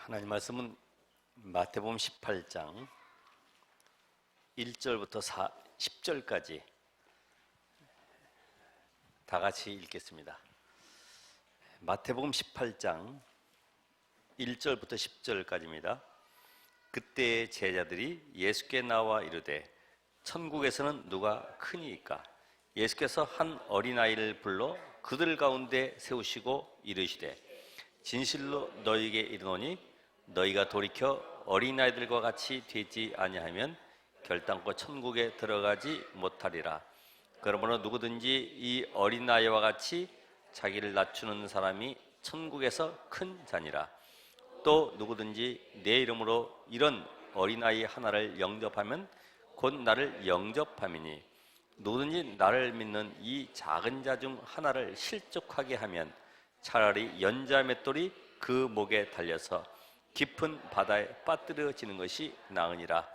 하나님 말씀은 마태복음 18장 1절부터 10절까지 다 같이 읽겠습니다. 마태복음 18장 1절부터 10절까지입니다. 그때 제자들이 예수께 나와 이르되 천국에서는 누가 크니이까? 예수께서 한 어린아이를 불러 그들 가운데 세우시고 이르시되 진실로 너희에게 이르노니 너희가 돌이켜 어린아이들과 같이 되지 아니하면 결단코 천국에 들어가지 못하리라. 그러므로 누구든지 이 어린아이와 같이 자기를 낮추는 사람이 천국에서 큰 자니라. 또 누구든지 내 이름으로 이런 어린아이 하나를 영접하면 곧 나를 영접함이니 누구든지 나를 믿는 이 작은 자 중 하나를 실족하게 하면 차라리 연자 맷돌이 그 목에 달려서 깊은 바다에 빠뜨려지는 것이 나으니라.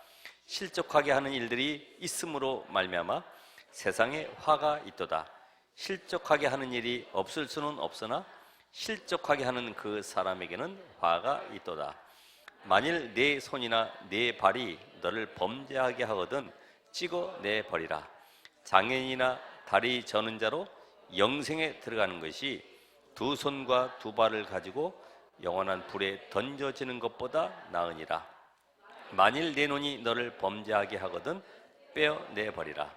실족하게 하는 일들이 있음으로 말미암아 세상에 화가 있도다. 실족하게 하는 일이 없을 수는 없으나 실족하게 하는 그 사람에게는 화가 있도다. 만일 네 손이나 네 발이 너를 범죄하게 하거든 찍어내 버리라. 장애인이나 다리 저는 자로 영생에 들어가는 것이 두 손과 두 발을 가지고 영원한 불에 던져지는 것보다 나으니라. 만일 네 눈이 너를 범죄하게 하거든 빼어내 버리라.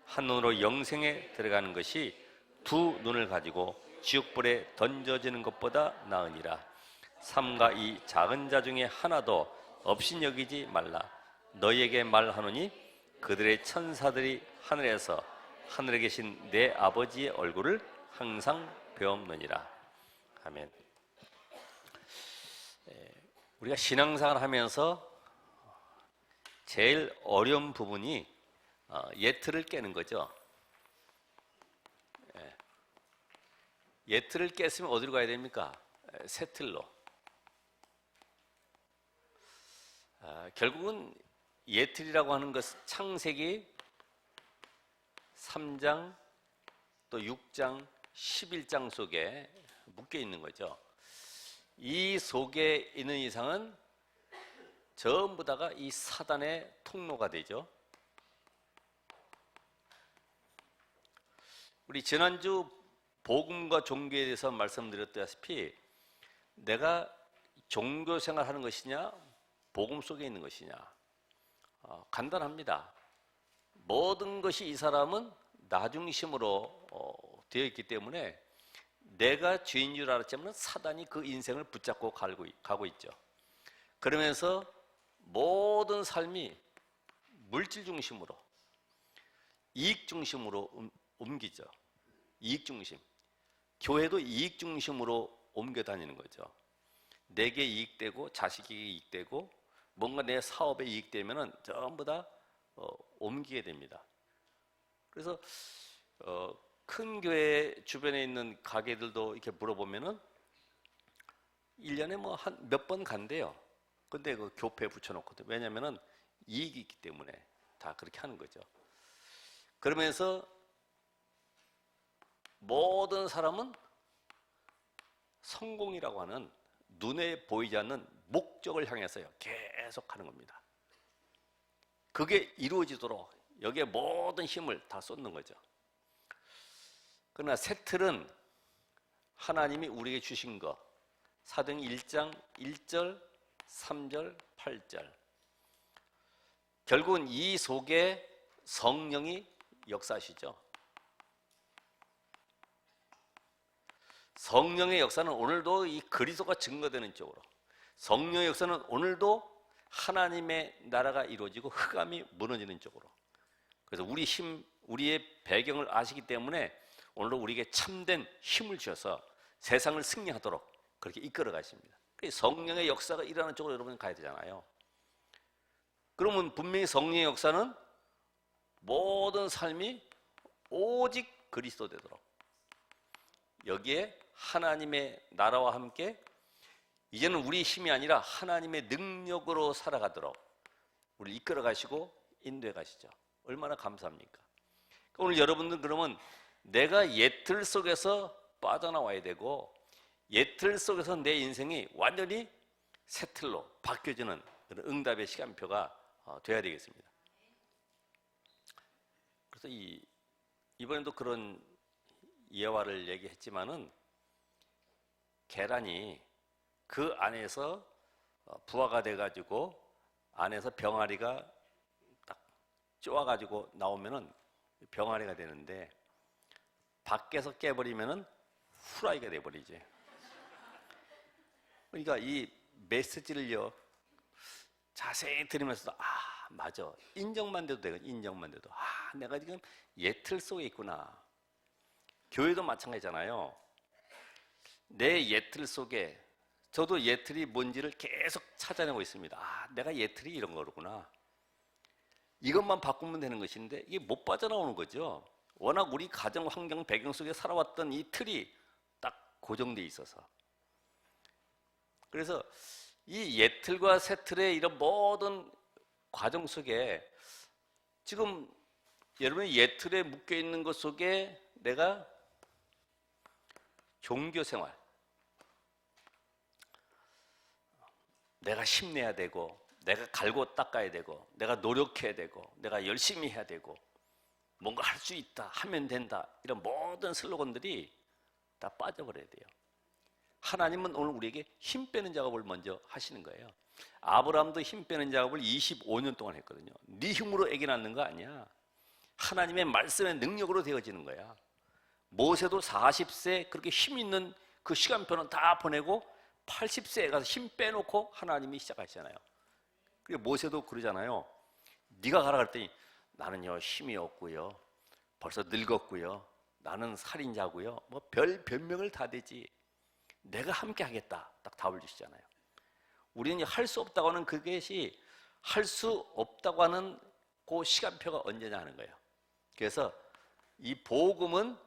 한 눈으로 영생에 들어가는 것이 두 눈을 가지고 지옥불에 던져지는 것보다 나으니라. 삼가 이 작은 자 중에 하나도 업신여기지 말라. 너희에게 말하노니 그들의 천사들이 하늘에서 하늘에 계신 내 아버지의 얼굴을 항상 배움느니라. 아멘. 우리가 신앙생활 하면서 제일 어려운 부분이 예틀을 깨는 거죠. 예틀을 깼으면 어디로 가야 됩니까? 새틀로. 결국은 예틀이라고 하는 것은 창세기 3장 또 6장 11장 속에 묶여 있는 거죠. 이 속에 있는 이상은 전부 다가 이 사단의 통로가 되죠. 우리 지난주 복음과 종교에 대해서 말씀드렸다시피 내가 종교 생활하는 것이냐 복음 속에 있는 것이냐 간단합니다. 모든 것이 이 사람은 나 중심으로 되어 있기 때문에 내가 죄인 줄 알았지만 사단이 그 인생을 붙잡고 가고 있죠. 그러면서 모든 삶이 물질 중심으로 이익 중심으로 옮기죠. 이익 중심. 교회도 이익 중심으로 옮겨 다니는 거죠. 내게 이익되고 자식에게 이익되고 뭔가 내 사업에 이익되면은 전부 다 옮기게 됩니다. 그래서 큰 교회 주변에 있는 가게들도 이렇게 물어보면은 1년에 뭐 한 몇 번 간대요. 근데 그 교패 붙여놓거든. 왜냐면은 이익이 있기 때문에 다 그렇게 하는 거죠. 그러면서 모든 사람은 성공이라고 하는 눈에 보이지 않는 목적을 향해서요 계속 하는 겁니다. 그게 이루어지도록 여기에 모든 힘을 다 쏟는 거죠. 그러나 새틀은 하나님이 우리에게 주신 거 사도행 1장 1절 3절 8절 결국은 이 속에 성령이 역사하시죠. 성령의 역사는 오늘도 이 그리스도가 증거되는 쪽으로 성령의 역사는 오늘도 하나님의 나라가 이루어지고 흑암이 무너지는 쪽으로 그래서 우리의 배경을 아시기 때문에 오늘도 우리에게 참된 힘을 주셔서 세상을 승리하도록 그렇게 이끌어 가십니다. 성령의 역사가 일어나는 쪽으로 여러분 가야 되잖아요. 그러면 분명히 성령의 역사는 모든 삶이 오직 그리스도 되도록 여기에 하나님의 나라와 함께 이제는 우리 힘이 아니라 하나님의 능력으로 살아가도록 우리를 이끌어 가시고 인도해 가시죠. 얼마나 감사합니까? 오늘 여러분들 그러면 내가 예틀 속에서 빠져나와야 되고 예틀 속에서 내 인생이 완전히 새 틀로 바뀌어지는 그런 응답의 시간표가 돼야 되겠습니다. 그래서 이번에도 그런 예화를 얘기했지만은 계란이 그 안에서 부화가 돼가지고 안에서 병아리가 딱 쪼아가지고 나오면은 병아리가 되는데 밖에서 깨버리면은 후라이가 돼버리지. 그러니까 이 메시지를요 자세히 들으면서도 맞아, 인정만 돼도 되거든. 인정만 돼도 내가 지금 예틀 속에 있구나. 교회도 마찬가지잖아요. 내 예틀 속에 저도 예틀이 뭔지를 계속 찾아내고 있습니다. 내가 예틀이 이런 거구나. 이것만 바꾸면 되는 것인데 이게 못 빠져나오는 거죠. 워낙 우리 가정 환경 배경 속에 살아왔던 이 틀이 딱 고정돼 있어서. 그래서 이 예틀과 새틀의 이런 모든 과정 속에 지금 여러분이 예틀에 묶여 있는 것 속에 내가 종교 생활, 내가 힘내야 되고, 내가 갈고 닦아야 되고, 내가 노력해야 되고, 내가 열심히 해야 되고, 뭔가 할 수 있다, 하면 된다, 이런 모든 슬로건들이 다 빠져버려야 돼요. 하나님은 오늘 우리에게 힘 빼는 작업을 먼저 하시는 거예요. 아브라함도 힘 빼는 작업을 25년 동안 했거든요. 네 힘으로 애기 낳는 거 아니야. 하나님의 말씀의 능력으로 되어지는 거야. 모세도 40세 그렇게 힘 있는 그 시간표는 다 보내고 80세에 가서 힘 빼놓고 하나님이 시작하시잖아요. 그리고 모세도 그러잖아요. 네가 가라 그랬더니 나는요 힘이 없고요, 벌써 늙었고요, 나는 살인자고요, 뭐 별 별명을 다 대지, 내가 함께 하겠다, 딱 답을 주시잖아요. 우리는 할 수 없다고 하는 그것이 할 수 없다고 하는 그 시간표가 언제냐 하는 거예요. 그래서 이 복음은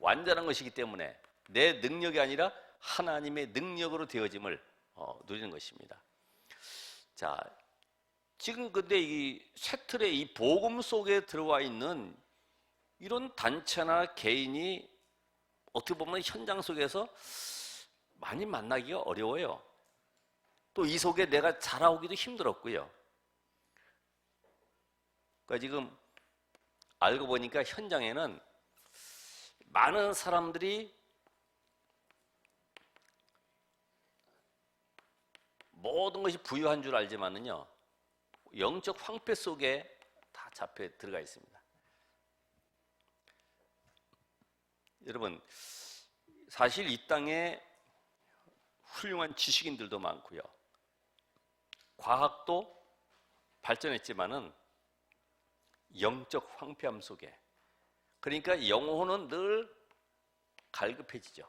완전한 것이기 때문에 내 능력이 아니라 하나님의 능력으로 되어짐을 누리는 것입니다. 자, 지금 근데 이 쇠틀의 이 복음 속에 들어와 있는 이런 단체나 개인이 어떻게 보면 현장 속에서 많이 만나기가 어려워요. 또 이 속에 내가 자라오기도 힘들었고요. 그러니까 지금 알고 보니까 현장에는 많은 사람들이 모든 것이 부유한 줄 알지만은요, 영적 황폐 속에 다 잡혀 들어가 있습니다. 여러분, 사실 이 땅에 훌륭한 지식인들도 많고요, 과학도 발전했지만은 영적 황폐함 속에, 그러니까 영혼은 늘 갈급해지죠.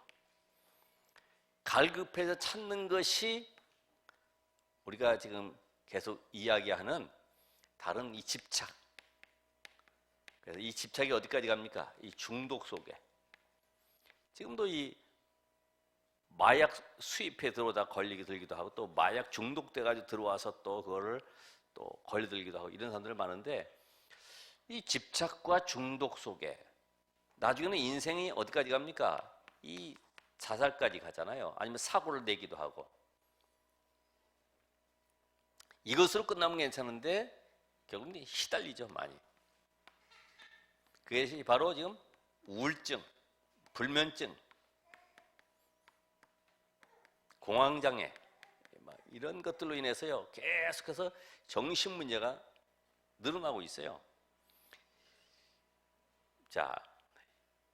갈급해서 찾는 것이 우리가 지금 계속 이야기하는 다른 이 집착. 그래서 이 집착이 어디까지 갑니까? 이 중독 속에. 지금도 이 마약 수입해 들어오다 걸리게 들기도 하고, 또 마약 중독돼 가지고 들어와서 또 그거를 또 걸려들기도 하고, 이런 사람들 많은데, 이 집착과 중독 속에 나중에는 인생이 어디까지 갑니까? 이 자살까지 가잖아요. 아니면 사고를 내기도 하고. 이것으로 끝나면 괜찮은데 결국은 시달리죠, 많이. 그것이 바로 지금 우울증, 불면증, 공황장애, 이런 것들로 인해서요 계속해서 정신 문제가 늘어나고 있어요. 자,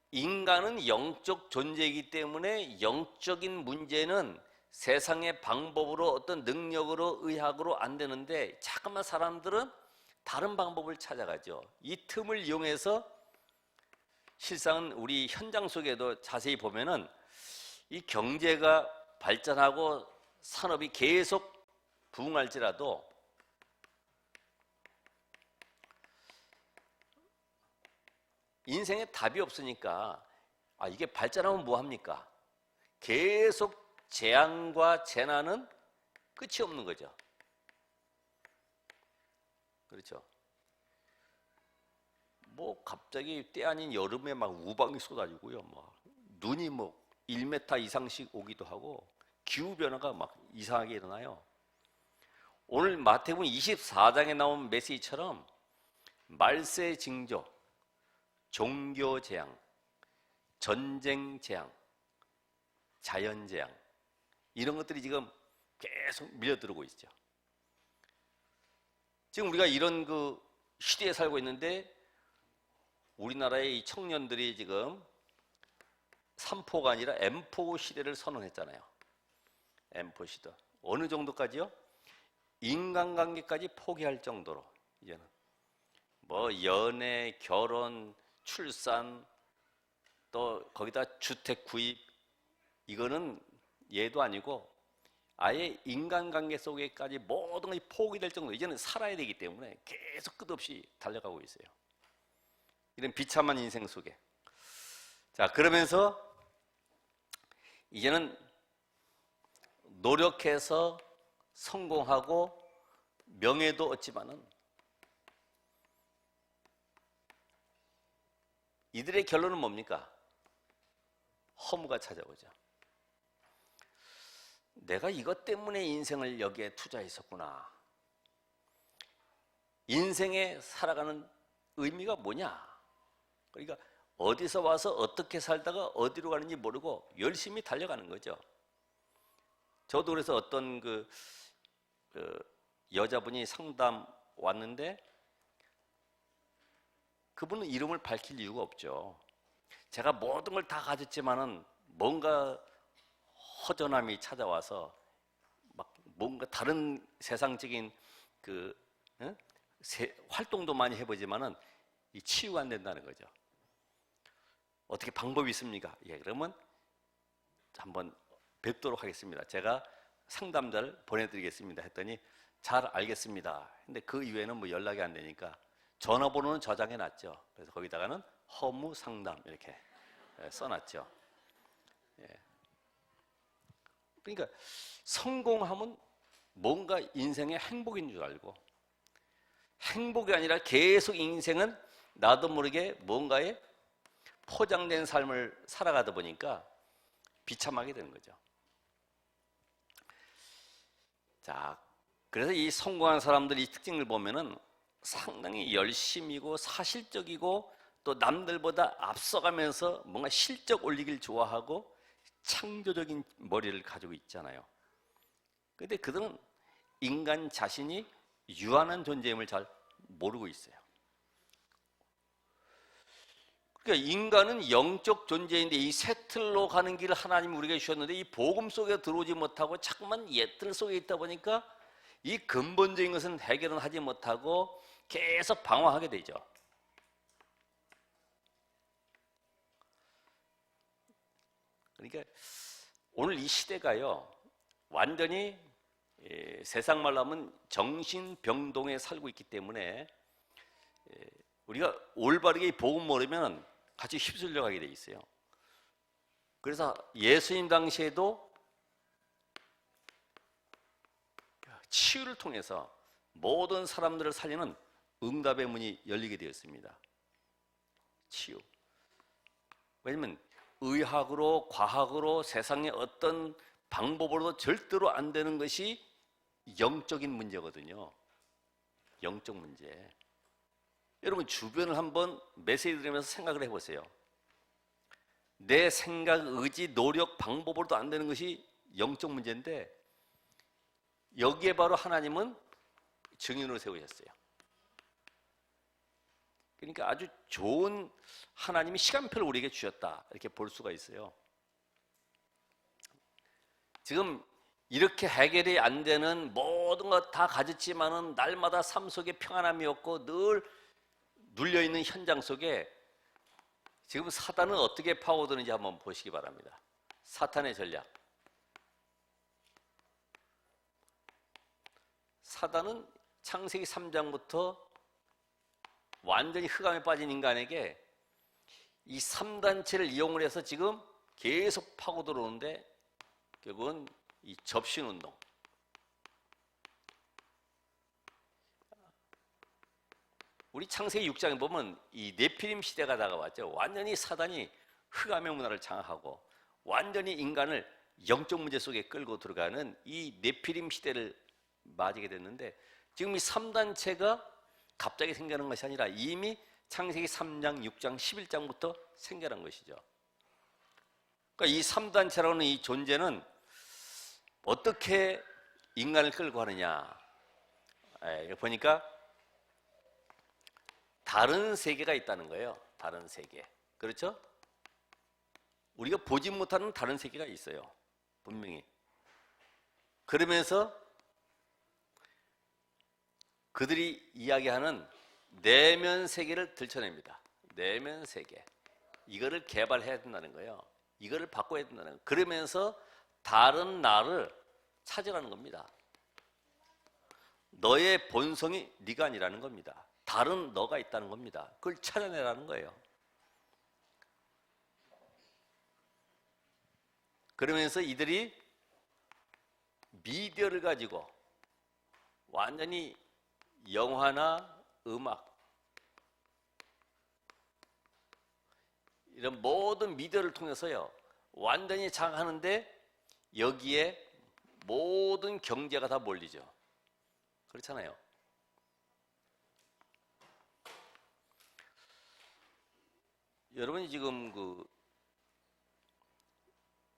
인간은 영적 존재이기 때문에 영적인 문제는 세상의 방법으로, 어떤 능력으로, 의학으로 안 되는데, 자꾸만 사람들은 다른 방법을 찾아가죠. 이 틈을 이용해서 실상은 우리 현장 속에도 자세히 보면은 이 경제가 발전하고 산업이 계속 부흥할지라도 인생에 답이 없으니까 이게 발전하면 뭐 합니까? 계속 재앙과 재난은 끝이 없는 거죠. 그렇죠? 뭐 갑자기 때 아닌 여름에 막 우박이 쏟아지고요, 막 눈이 뭐 1m 이상씩 오기도 하고, 기후 변화가 막 이상하게 일어나요. 오늘 마태복음 24장에 나온 메시지처럼 말세 징조, 종교 재앙, 전쟁 재앙, 자연 재앙, 이런 것들이 지금 계속 밀려들어오고 있죠. 지금 우리가 이런 그 시대에 살고 있는데 우리나라의 이 청년들이 지금 3포가 아니라 M4 시대를 선언했잖아요. M4 시대. 어느 정도까지요? 인간관계까지 포기할 정도로 이제는 뭐 연애, 결혼, 출산, 또 거기다 주택 구입, 이거는 예도 아니고 아예 인간관계 속에까지 모든 것이 포기될 정도로 이제는 살아야 되기 때문에 계속 끝없이 달려가고 있어요. 이런 비참한 인생 속에. 자, 그러면서 이제는 노력해서 성공하고 명예도 얻지만은 이들의 결론은 뭡니까? 허무가 찾아오죠. 내가 이것 때문에 인생을 여기에 투자했었구나. 인생에 살아가는 의미가 뭐냐? 그러니까 어디서 와서 어떻게 살다가 어디로 가는지 모르고 열심히 달려가는 거죠. 저도 그래서 어떤 그 여자분이 상담 왔는데 그분은 이름을 밝힐 이유가 없죠. 제가 모든 걸 다 가졌지만은 뭔가 허전함이 찾아와서 막 뭔가 다른 세상적인 그 활동도 많이 해보지만은 이 치유가 안 된다는 거죠. 어떻게 방법이 있습니까? 예, 그러면 한번 뵙도록 하겠습니다. 제가 상담자를 보내드리겠습니다. 했더니 잘 알겠습니다. 근데 그 이후에는 뭐 연락이 안 되니까 전화번호는 저장해 놨죠. 그래서 거기다가는 허무 상담 이렇게 써놨죠. 예. 그러니까 성공하면 뭔가 인생의 행복인 줄 알고 행복이 아니라 계속 인생은 나도 모르게 뭔가에 포장된 삶을 살아가다 보니까 비참하게 되는 거죠. 자, 그래서 이 성공한 사람들의 특징을 보면은 상당히 열심이고 사실적이고 또 남들보다 앞서가면서 뭔가 실적 올리길 좋아하고 창조적인 머리를 가지고 있잖아요. 그런데 그들은 인간 자신이 유한한 존재임을 잘 모르고 있어요. 그러니까 인간은 영적 존재인데 이 새 틀로 가는 길을 하나님이 우리에게 주셨는데 이 복음 속에 들어오지 못하고 자꾸만 옛 틀 속에 있다 보니까 이 근본적인 것은 해결은 하지 못하고 계속 방황하게 되죠. 그러니까 오늘 이 시대가요 완전히 세상 말로 하면 정신병동에 살고 있기 때문에 우리가 올바르게 복음 모르면 같이 휩쓸려 가게 돼 있어요. 그래서 예수님 당시에도 치유를 통해서 모든 사람들을 살리는 응답의 문이 열리게 되었습니다. 치유. 왜냐하면 의학으로 과학으로 세상의 어떤 방법으로도 절대로 안 되는 것이 영적인 문제거든요. 영적 문제. 여러분 주변을 한번 메시지 들으면서 생각을 해보세요. 내 생각, 의지, 노력, 방법으로도 안 되는 것이 영적 문제인데 여기에 바로 하나님은 증인으로 세우셨어요. 그러니까 아주 좋은 하나님이 시간표를 우리에게 주셨다 이렇게 볼 수가 있어요. 지금 이렇게 해결이 안 되는 모든 것 다 가졌지만은 날마다 삶 속에 평안함이 없고 늘 눌려있는 현장 속에 지금 사탄은 어떻게 파고드는지 한번 보시기 바랍니다. 사탄의 전략. 사탄은 창세기 3장부터 완전히 흑암에 빠진 인간에게 이 3단체를 이용을 해서 지금 계속 파고 들어오는데 결국은 이 접신운동. 우리 창세기 6장에 보면 이 네피림 시대가 다가왔죠. 완전히 사단이 흑암의 문화를 장악하고 완전히 인간을 영적 문제 속에 끌고 들어가는 이 네피림 시대를 맞이하게 됐는데, 지금 이 3단체가 갑자기 생겨난 것이 아니라 이미 창세기 3장, 6장, 11장부터 생겨난 것이죠. 그러니까 이 3단체라는 이 존재는 어떻게 인간을 끌고 하느냐, 보니까 다른 세계가 있다는 거예요. 다른 세계. 그렇죠? 우리가 보지 못하는 다른 세계가 있어요. 분명히. 그러면서 그들이 이야기하는 내면 세계를 들춰냅니다. 내면 세계. 이거를 개발해야 된다는 거예요. 이거를 바꿔야 된다는 거예요. 그러면서 다른 나를 찾으라는 겁니다. 너의 본성이 네가 아니라는 겁니다. 다른 너가 있다는 겁니다. 그걸 찾아내라는 거예요. 그러면서 이들이 미디어를 가지고 완전히 영화나 음악, 이런 모든 미디어를 통해서요 완전히 장악하는데, 여기에 모든 경제가 다 몰리죠. 그렇잖아요. 여러분이 지금 그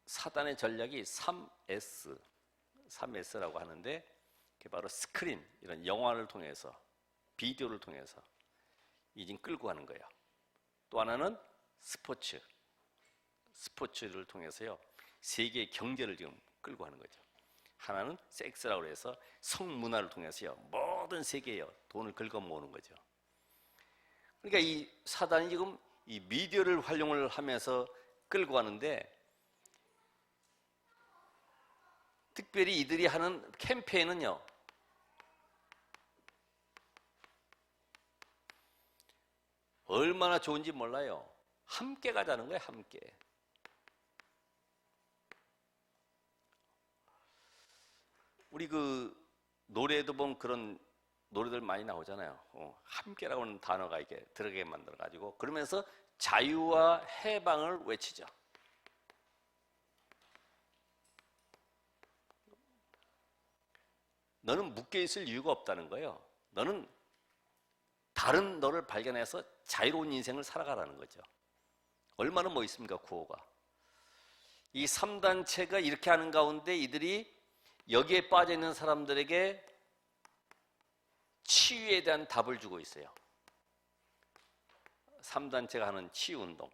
사단의 전략이 3S라고 하는데, 그게 바로 스크린, 이런 영화를 통해서, 비디오를 통해서 지금 끌고 가는 거예요. 또 하나는 스포츠를 통해서요 세계의 경제를 지금 끌고 가는 거죠. 하나는 섹스라고 해서 성문화를 통해서요 모든 세계에 돈을 긁어 모으는 거죠. 그러니까 이 사단이 지금 이 미디어를 활용을 하면서 끌고 가는데, 특별히 이들이 하는 캠페인은요 얼마나 좋은지 몰라요. 함께 가자는 거예요. 함께. 우리 그 노래도 보면 그런 노래들 많이 나오잖아요. 함께라고 하는 단어가 이렇게 들어가게 만들어 가지고, 그러면서 자유와 해방을 외치죠. 너는 묶여 있을 이유가 없다는 거예요. 너는 다른 너를 발견해서 자유로운 인생을 살아가라는 거죠. 얼마나 멋있습니까, 구호가. 이 3단체가 이렇게 하는 가운데 이들이 여기에 빠져 있는 사람들에게 치유에 대한 답을 주고 있어요. 3단체가 하는 치유운동.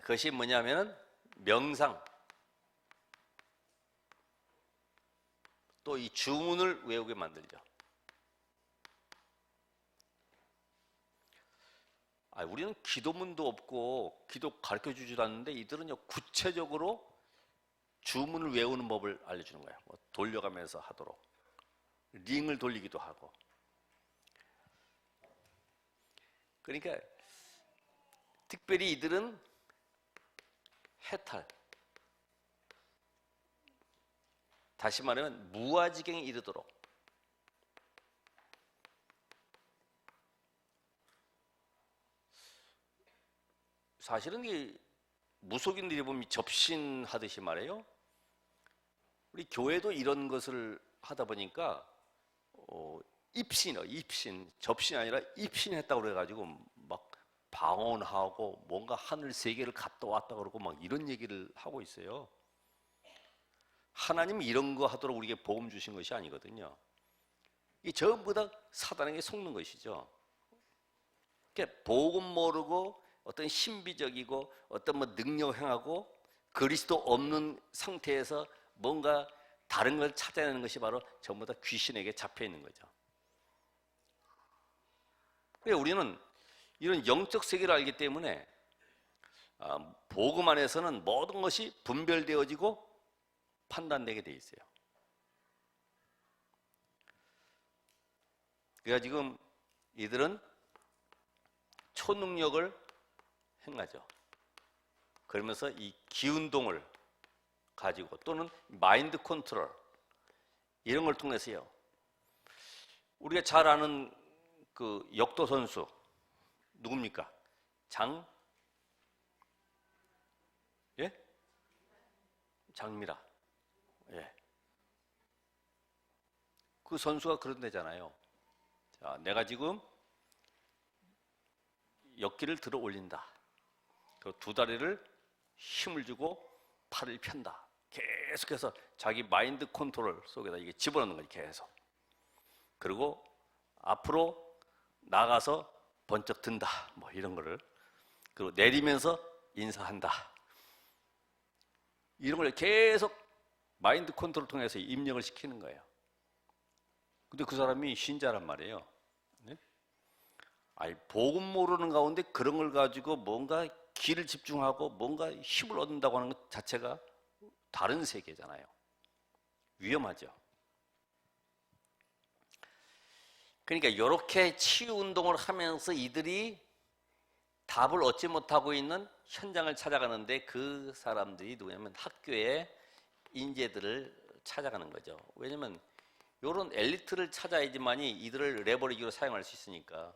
그것이 뭐냐면 명상, 또 이 주문을 외우게 만들죠. 우리는 기도문도 없고 기도 가르쳐주지도 않는데, 이들은요 구체적으로 주문을 외우는 법을 알려주는 거예요. 돌려가면서 하도록, 링을 돌리기도 하고. 그러니까 특별히 이들은 해탈, 다시 말하면 무아지경에 이르도록, 사실은 이 무속인들이 보면 접신하듯이 말해요. 우리 교회도 이런 것을 하다 보니까 입신, 접신이 아니라 입신했다고 그래가지고 막 방언하고 뭔가 하늘 세계를 갔다 왔다 그러고 막 이런 얘기를 하고 있어요. 하나님이 이런 거 하도록 우리에게 복음 주신 것이 아니거든요. 이 전부 다 사단에게 속는 것이죠. 그러니까 복음 모르고 어떤 신비적이고 어떤 뭐 능력 행하고 그리스도 없는 상태에서 뭔가 다른 걸 찾아내는 것이 바로 전부 다 귀신에게 잡혀 있는 거죠. 그래서 우리는 이런 영적 세계를 알기 때문에 복음 안에서는 모든 것이 분별되어지고 판단되게 돼 있어요. 그러니까 지금 이들은 초능력을 행하죠. 그러면서 이 기운동을 가지고, 또는 마인드 컨트롤, 이런 걸 통해서요 우리가 잘 아는 그 역도 선수 누굽니까? 예? 장미라. 예. 그 선수가 그런 데잖아요. 자, 내가 지금 역기를 들어 올린다. 그리고 두 다리를 힘을 주고 팔을 편다. 계속해서 자기 마인드 컨트롤 속에다 이게 집어넣는 거지, 계속. 그리고 앞으로 나가서 번쩍 든다. 뭐 이런 거를. 그리고 내리면서 인사한다. 이런 걸 계속 마인드 컨트롤 통해서 입력을 시키는 거예요. 근데 그 사람이 신자란 말이에요. 네? 아니, 복음 모르는 가운데 그런 걸 가지고 뭔가 기를 집중하고 뭔가 힘을 얻는다고 하는 것 자체가 다른 세계잖아요. 위험하죠. 그러니까 이렇게 치유 운동을 하면서 이들이 답을 얻지 못하고 있는 현장을 찾아가는데 그 사람들이 누구냐면 학교의 인재들을 찾아가는 거죠. 왜냐면 이런 엘리트를 찾아야지만이 이들을 레버리지로 사용할 수 있으니까.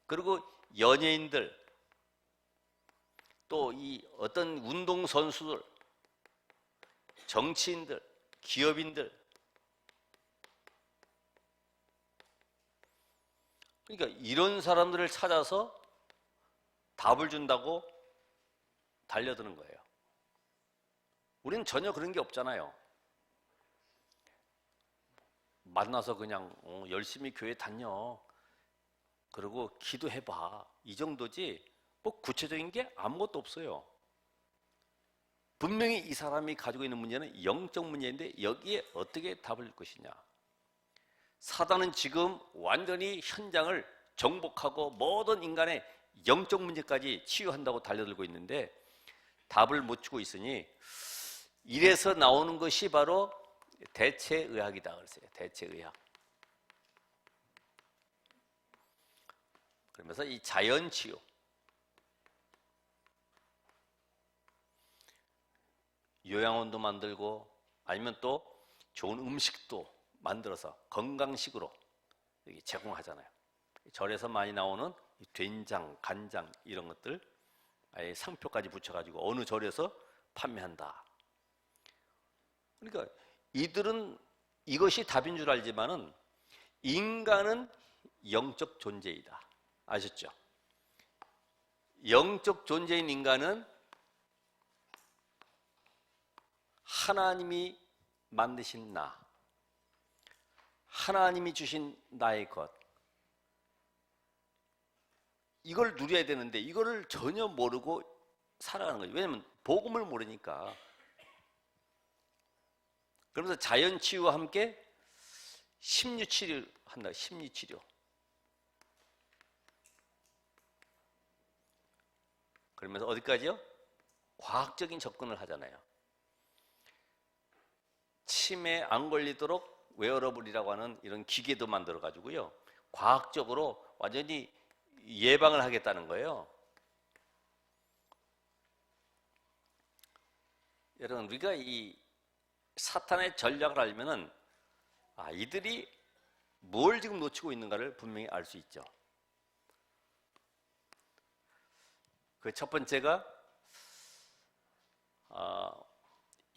그리고 연예인들, 또 이 어떤 운동선수들, 정치인들, 기업인들, 그러니까 이런 사람들을 찾아서 답을 준다고 달려드는 거예요. 우리는 전혀 그런 게 없잖아요. 만나서 그냥 열심히 교회 다녀. 그리고 기도해봐. 이 정도지 뭐 구체적인 게 아무것도 없어요. 분명히 이 사람이 가지고 있는 문제는 영적 문제인데 여기에 어떻게 답을 줄 것이냐. 사단은 지금 완전히 현장을 정복하고 모든 인간의 영적 문제까지 치유한다고 달려들고 있는데 답을 못 주고 있으니 이래서 나오는 것이 바로 대체의학이다 그랬어요. 대체의학. 그러면서 이 자연치유, 요양원도 만들고 아니면 또 좋은 음식도 만들어서 건강식으로 제공하잖아요. 절에서 많이 나오는 된장, 간장 이런 것들 아예 상표까지 붙여가지고 어느 절에서 판매한다. 그러니까 이들은 이것이 답인 줄 알지만은 인간은 영적 존재이다. 아셨죠? 영적 존재인 인간은 하나님이 만드신 나, 하나님이 주신 나의 것, 이걸 누려야 되는데 이거를 전혀 모르고 살아가는 거죠. 왜냐하면 복음을 모르니까. 그러면서 자연치유와 함께 심리치료를 한다. 심리치료. 그러면서 어디까지요? 과학적인 접근을 하잖아요. 치매 안 걸리도록 웨어러블이라고 하는 이런 기계도 만들어 가지고요. 과학적으로 완전히 예방을 하겠다는 거예요. 여러분, 우리가 이 사탄의 전략을 알면은 이들이 뭘 지금 놓치고 있는가를 분명히 알 수 있죠. 그 첫 번째가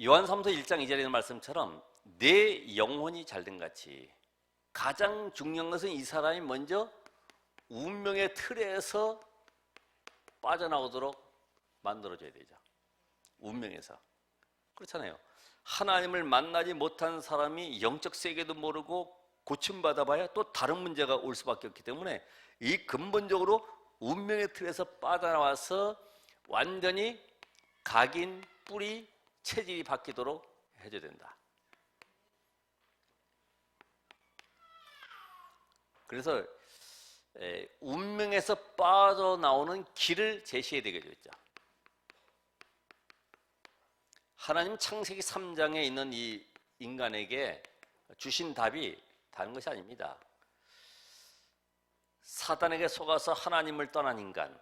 요한삼서 1장 2절에 있는 말씀처럼 내 영혼이 잘된 같이 가장 중요한 것은 이 사람이 먼저 운명의 틀에서 빠져나오도록 만들어줘야 되죠. 운명에서. 그렇잖아요. 하나님을 만나지 못한 사람이 영적 세계도 모르고 고침받아봐야 또 다른 문제가 올 수밖에 없기 때문에 이 근본적으로 운명의 틀에서 빠져나와서 완전히 각인, 뿌리, 체질이 바뀌도록 해줘야 된다. 그래서 운명에서 빠져나오는 길을 제시해야 되겠죠. 하나님 창세기 3장에 있는 이 인간에게 주신 답이 다른 것이 아닙니다. 사단에게 속아서 하나님을 떠난 인간,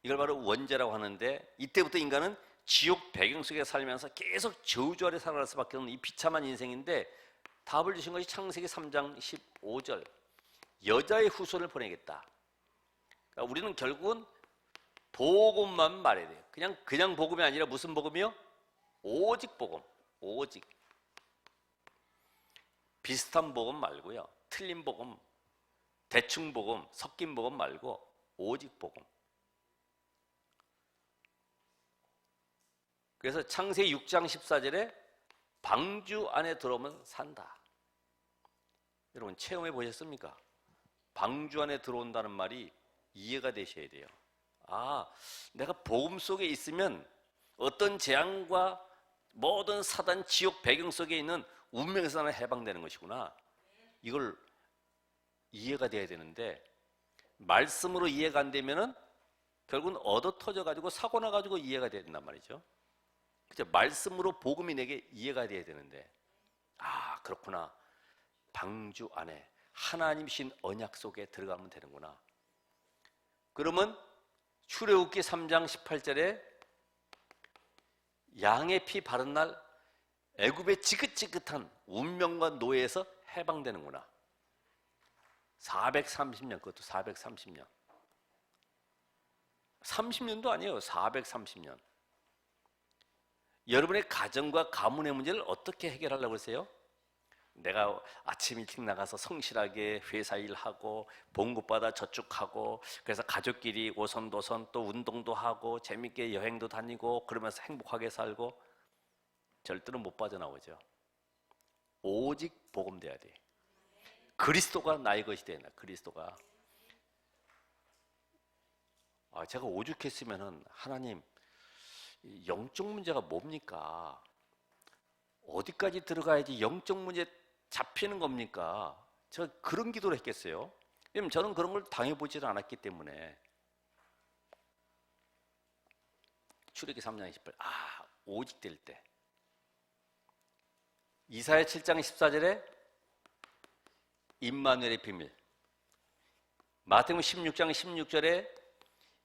이걸 바로 원죄라고 하는데 이때부터 인간은 지옥 배경 속에 살면서 계속 저주 아래 살아갈 수밖에 없는 이 비참한 인생인데 답을 주신 것이 창세기 3장 15절 여자의 후손을 보내겠다. 그러니까 우리는 결국은 복음만 말해야 돼요. 그냥 복음이 아니라 무슨 복음이요? 오직 복음, 오직. 비슷한 복음 말고요, 틀린 복음, 대충 복음, 섞인 복음 말고 오직 복음. 그래서 창세기 6장 14절에 방주 안에 들어오면 산다. 여러분 체험해 보셨습니까? 방주 안에 들어온다는 말이 이해가 되셔야 돼요. 아, 내가 복음 속에 있으면 어떤 재앙과 모든 사단 지옥 배경 속에 있는 운명에서 나는 해방되는 것이구나. 이걸 이해가 돼야 되는데 말씀으로 이해가 안 되면은 결국은 얻어 터져 가지고 사고 나 가지고 이해가 돼야 된단 말이죠. 그죠? 말씀으로 복음이 내게 이해가 돼야 되는데, 아, 그렇구나. 방주 안에 하나님이신 언약 속에 들어가면 되는구나. 그러면 출애굽기 3장 18절에 양의 피 바른 날 애굽의 지긋지긋한 운명과 노예에서 해방되는구나. 430년, 그것도 430년. 30년도 아니에요. 430년. 여러분의 가정과 가문의 문제를 어떻게 해결하려고 그러세요? 내가 아침 일찍 나가서 성실하게 회사 일하고 봉급받아 저축하고 그래서 가족끼리 오손도손 또 운동도 하고 재밌게 여행도 다니고 그러면서 행복하게 살고, 절대로 못 빠져나오죠. 오직 복음돼야 돼. 그리스도가 나의 것이 되나. 그리스도가. 제가 오죽했으면은 하나님, 영적 문제가 뭡니까? 어디까지 들어가야지 영적 문제 잡히는 겁니까? 제가 그런 기도를 했겠어요? 왜냐면 저는 그런 걸 당해보지 않았기 때문에. 출애굽기 3장 28, 오직 될 때. 이사야 7장 14절에 임마누엘의 비밀. 마태복음 16장 16절에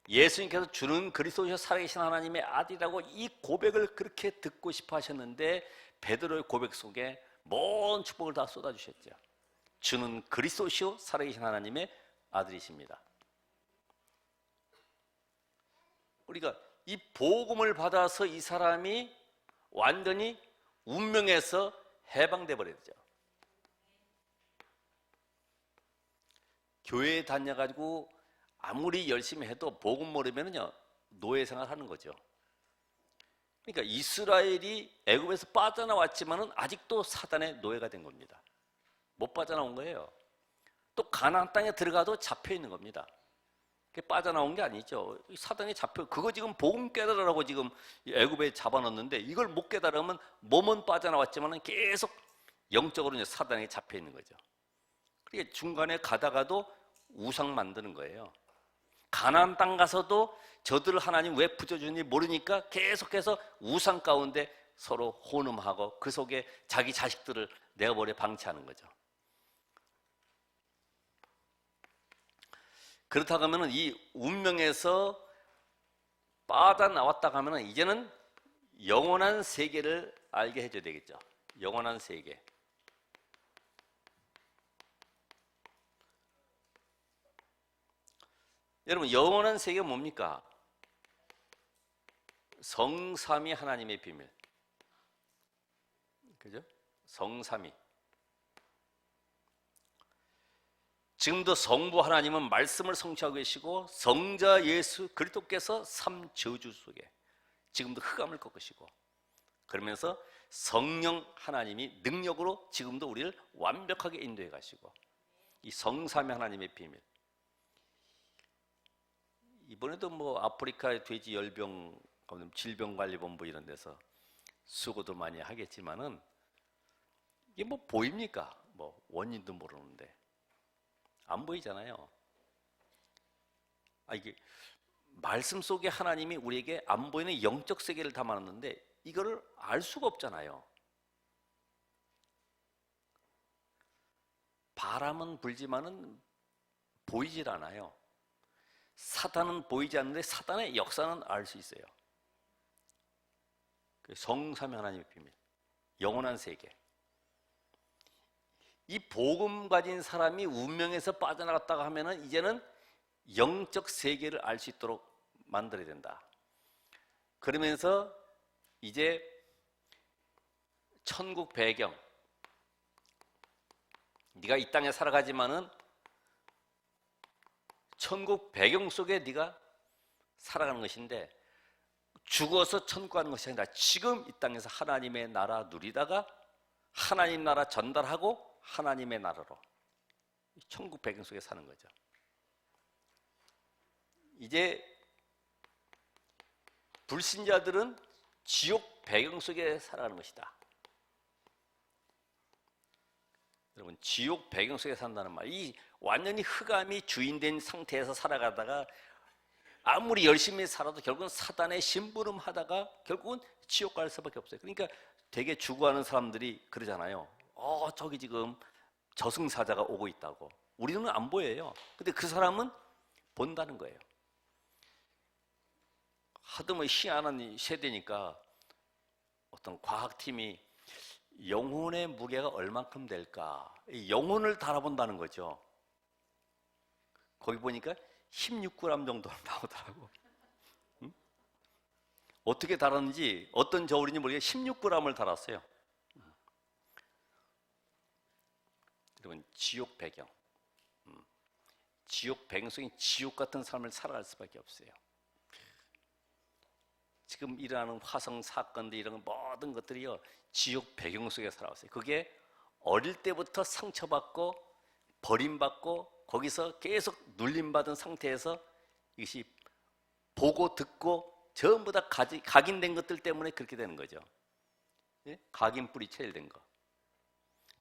예수님께서 주는 그리스도시요 살아계신 하나님의 아들이라고 이 고백을 그렇게 듣고 싶어 하셨는데 베드로의 고백 속에 모든 축복을 다 쏟아주셨죠. 주는 그리스도시요 살아계신 하나님의 아들이십니다. 우리가 이 복음을 받아서 이 사람이 완전히 운명에서 해방돼 버렸죠. 교회에 다녀가지고 아무리 열심히 해도 복음 모르면은요 노예 생활하는 거죠. 그러니까 이스라엘이 애굽에서 빠져나왔지만은 아직도 사단의 노예가 된 겁니다. 못 빠져나온 거예요. 또 가나안 땅에 들어가도 잡혀 있는 겁니다. 그게 빠져나온 게 아니죠. 사단이 잡혀, 그거 지금 복음 깨달으라고 지금 애굽에 잡아놓는데 이걸 못 깨달으면 몸은 빠져나왔지만은 계속 영적으로 이제 사단에 잡혀 있는 거죠. 그러니까 중간에 가다가도 우상 만드는 거예요. 가나안 땅 가서도 저들을 하나님 왜 붙여주는지 모르니까 계속해서 우상 가운데 서로 혼음하고 그 속에 자기 자식들을 내어버려 방치하는 거죠. 그렇다고 하면 이 운명에서 빠져나왔다고 하면 이제는 영원한 세계를 알게 해줘야 되겠죠. 영원한 세계. 여러분, 영원한 세계가 뭡니까? 성삼위 하나님의 비밀. 그죠? 성삼위. 지금도 성부 하나님은 말씀을 성취하고 계시고 성자 예수 그리스도께서 삼 저주 속에 지금도 흑암을 꺾으시고, 그러면서 성령 하나님이 능력으로 지금도 우리를 완벽하게 인도해 가시고, 이 성삼위 하나님의 비밀. 이번에도 뭐 아프리카 돼지 열병 질병관리본부 이런 데서 수고도 많이 하겠지만은 이게 뭐 보입니까? 뭐 원인도 모르는데 안 보이잖아요. 이게 말씀 속에 하나님이 우리에게 안 보이는 영적 세계를 담아놨는데 이거를 알 수가 없잖아요. 바람은 불지만은 보이질 않아요. 사단은 보이지 않는데 사단의 역사는 알 수 있어요. 성삼위 하나님의 비밀, 영원한 세계. 이 복음 가진 사람이 운명에서 빠져나갔다가 하면은 이제는 영적 세계를 알 수 있도록 만들어야 된다. 그러면서 이제 천국 배경, 네가 이 땅에 살아가지만은 천국 배경 속에 네가 살아가는 것인데, 죽어서 천국 가는 것이 아니라 지금 이 땅에서 하나님의 나라 누리다가 하나님 나라 전달하고 하나님의 나라로 천국 배경 속에 사는 거죠. 이제 불신자들은 지옥 배경 속에 살아가는 것이다. 여러분, 지옥 배경 속에 산다는 말, 이 완전히 흑암이 주인된 상태에서 살아가다가 아무리 열심히 살아도 결국은 사단의 심부름하다가 결국은 지옥 갈 수밖에 없어요. 그러니까 되게 죽어가는 사람들이 그러잖아요. 저기 지금 저승사자가 오고 있다고. 우리는 안 보여요. 근데 그 사람은 본다는 거예요. 하도 뭐 희한한 세대니까 어떤 과학팀이 영혼의 무게가 얼만큼 될까, 영혼을 달아본다는 거죠. 거기 보니까 16g 정도 나오더라고. 응? 어떻게 달았는지, 어떤 저울인지 모르겠는데 16g을 달았어요. 여러분, 지옥 배경, 지옥 배경 속에 지옥 같은 삶을 살아갈 수밖에 없어요. 지금 일어나는 화성 사건들, 이런 모든 것들이요, 지옥 배경 속에 살아왔어요. 그게 어릴 때부터 상처받고 버림받고 거기서 계속 눌림받은 상태에서 이것이 보고 듣고 전부 다 각인된 것들 때문에 그렇게 되는 거죠. 예? 각인뿌리 체질된 거.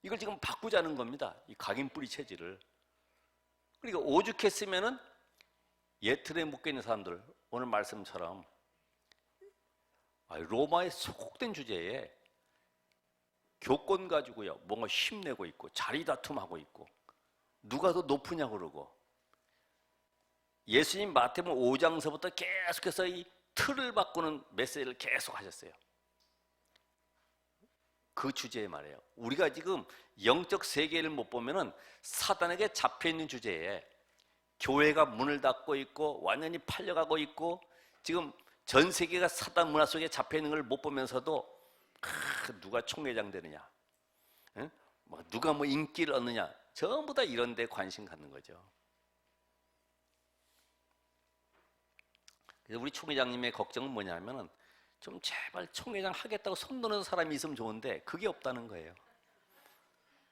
이걸 지금 바꾸자는 겁니다. 이 각인뿌리 체질을. 그러니까 오죽했으면은 옛 틀에 묶여있는 사람들, 오늘 말씀처럼 로마에 소속된 주제에 교권 가지고요, 뭔가 힘내고 있고 자리 다툼하고 있고 누가 더 높으냐 그러고, 예수님 마태복음 5장서부터 계속해서 이 틀을 바꾸는 메시지를 계속 하셨어요. 그 주제에 말이에요. 우리가 지금 영적 세계를 못 보면은 사단에게 잡혀있는 주제에 교회가 문을 닫고 있고 완전히 팔려가고 있고, 지금 전 세계가 사단 문화 속에 잡혀있는 걸 못 보면서도 누가 총회장 되느냐, 누가 뭐 인기를 얻느냐, 전부 다 이런 데 관심 갖는 거죠. 그래서 우리 총회장님의 걱정은 뭐냐면은 좀 제발 총회장 하겠다고 손 드는 사람이 있으면 좋은데 그게 없다는 거예요.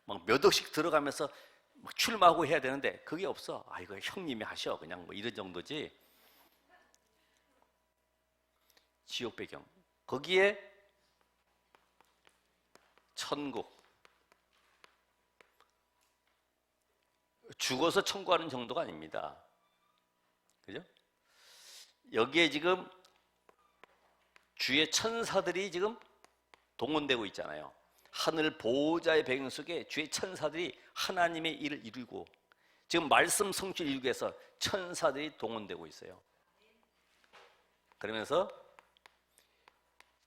막 몇 억씩 들어가면서 막 출마하고 해야 되는데 그게 없어. 이거 형님이 하셔, 그냥 뭐 이런 정도지. 지옥 배경, 거기에 천국, 죽어서 천국하는 정도가 아닙니다. 그죠? 여기에 지금 주의 천사들이 지금 동원되고 있잖아요. 하늘 보호자의 배경 속에 주의 천사들이 하나님의 일을 이루고, 지금 말씀 성취를 이루기 위해서 천사들이 동원되고 있어요. 그러면서